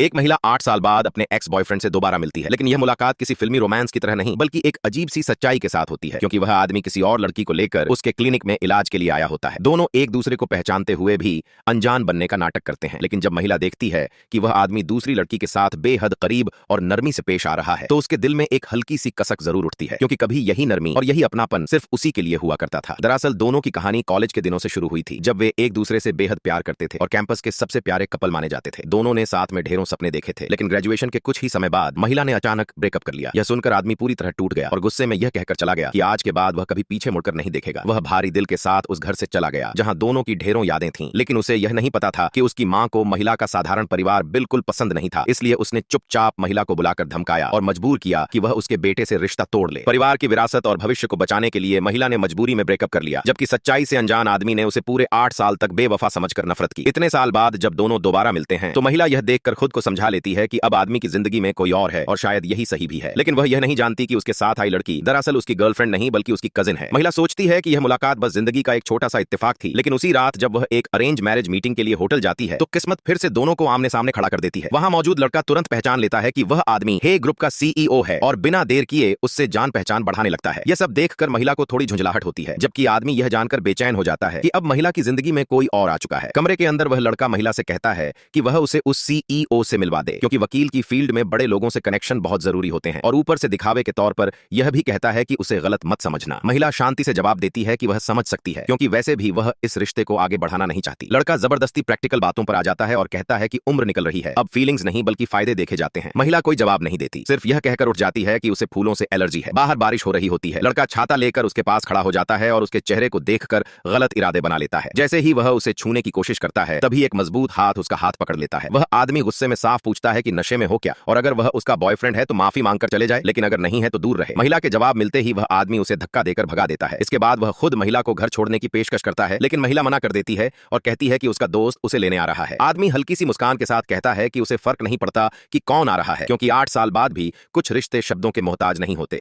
एक महिला 8 साल बाद अपने एक्स बॉयफ्रेंड से दोबारा मिलती है, लेकिन यह मुलाकात किसी फिल्मी रोमांस की तरह नहीं बल्कि एक अजीब सी सच्चाई के साथ होती है, क्योंकि वह आदमी किसी और लड़की को लेकर उसके क्लिनिक में इलाज के लिए आया होता है। दोनों एक दूसरे को पहचानते हुए भी अनजान बनने का नाटक करते हैं, लेकिन जब महिला देखती है कि वह आदमी दूसरी लड़की के साथ बेहद करीब और नरमी से पेश आ रहा है, तो उसके दिल में एक हल्की सी कसक जरूर उठती है, क्योंकि कभी यही नरमी और यही अपनापन सिर्फ उसी के लिए हुआ करता था। दरअसल दोनों की कहानी कॉलेज के दिनों से शुरू हुई थी, जब वे एक दूसरे से बेहद प्यार करते थे और कैंपस के सबसे प्यारे कपल माने जाते थे। दोनों ने साथ में ढेरों सपने देखे थे, लेकिन ग्रेजुएशन के कुछ ही समय बाद महिला ने अचानक ब्रेकअप कर लिया। यह सुनकर आदमी पूरी तरह टूट गया और गुस्से में यह कहकर चला गया कि आज के बाद वह कभी पीछे मुड़कर नहीं देखेगा। वह भारी दिल के साथ उस घर से चला गया जहां दोनों की ढेरों यादें थीं, लेकिन उसे यह नहीं पता था कि उसकी मां को महिला का साधारण परिवार बिल्कुल पसंद नहीं था। इसलिए उसने चुपचाप महिला को बुलाकर धमकाया और मजबूर किया कि वह उसके बेटे से रिश्ता तोड़ ले। परिवार की विरासत और भविष्य को बचाने के लिए महिला ने मजबूरी में ब्रेकअप कर लिया, जबकि सच्चाई से अनजान आदमी ने उसे पूरे 8 साल तक बेवफा समझकर नफरत की। इतने साल बाद जब दोनों दोबारा मिलते हैं तो महिला यह देखकर खुद को समझा लेती है कि अब आदमी की जिंदगी में कोई और है और शायद यही सही भी है। लेकिन वह यह नहीं जानती कि उसके साथ आई लड़की दरअसल उसकी गर्लफ्रेंड नहीं बल्कि उसकी कजिन है। महिला सोचती है कि यह मुलाकात बस जिंदगी का एक छोटा सा इत्तेफाक थी, लेकिन उसी रात जब वह एक अरेंज मैरिज मीटिंग के लिए होटल जाती है तो किस्मत फिर से दोनों को आमने सामने खड़ा कर देती है। वहां मौजूद लड़का तुरंत पहचान लेता है कि वह आदमी हे ग्रुप का सीईओ है और बिना देर किए उससे जान पहचान बढ़ाने लगता है। यह सब देखकर महिला को थोड़ी झुंझलाहट होती है, जबकि आदमी यह जानकर बेचैन हो जाता है कि अब महिला की जिंदगी में कोई और आ चुका है। कमरे के अंदर वह लड़का महिला से कहता है कि वह उसे उस सीईओ से मिलवा दे, क्योंकि वकील की फील्ड में बड़े लोगों से कनेक्शन बहुत जरूरी होते हैं, और ऊपर से दिखावे के तौर पर यह भी कहता है कि उसे गलत मत समझना। महिला शांति से जवाब देती है कि वह समझ सकती है, क्योंकि वैसे भी वह इस रिश्ते को आगे बढ़ाना नहीं चाहती। लड़का जबरदस्ती प्रैक्टिकल बातों पर आ जाता है और कहता है कि उम्र निकल रही है, अब फीलिंग्स नहीं बल्कि फायदे देखे जाते हैं। महिला कोई जवाब नहीं देती, सिर्फ यह कहकर उठ जाती है कि उसे फूलों से एलर्जी है। बाहर बारिश हो रही होती है। लड़का छाता लेकर उसके पास खड़ा हो जाता है और उसके चेहरे को देखकर गलत इरादे बना लेता है। जैसे ही वह उसे छूने की कोशिश करता है, तभी एक मजबूत हाथ उसका हाथ पकड़ लेता है। वह आदमी गुस्से में साफ पूछता है कि नशे में हो क्या, और अगर वह उसका बॉयफ्रेंड है तो माफी मांगकर चले जाए, लेकिन अगर नहीं है तो दूर रहे। महिला के जवाब मिलते ही वह आदमी उसे धक्का देकर भगा देता है। इसके बाद वह खुद महिला को घर छोड़ने की पेशकश करता है, लेकिन महिला मना कर देती है और कहती है कि उसका दोस्त उसे लेने आ रहा है। आदमी हल्की सी मुस्कान के साथ कहता है कि उसे फर्क नहीं पड़ता कि कौन आ रहा है, क्योंकि 8 साल बाद भी कुछ रिश्ते शब्दों के मोहताज नहीं होते।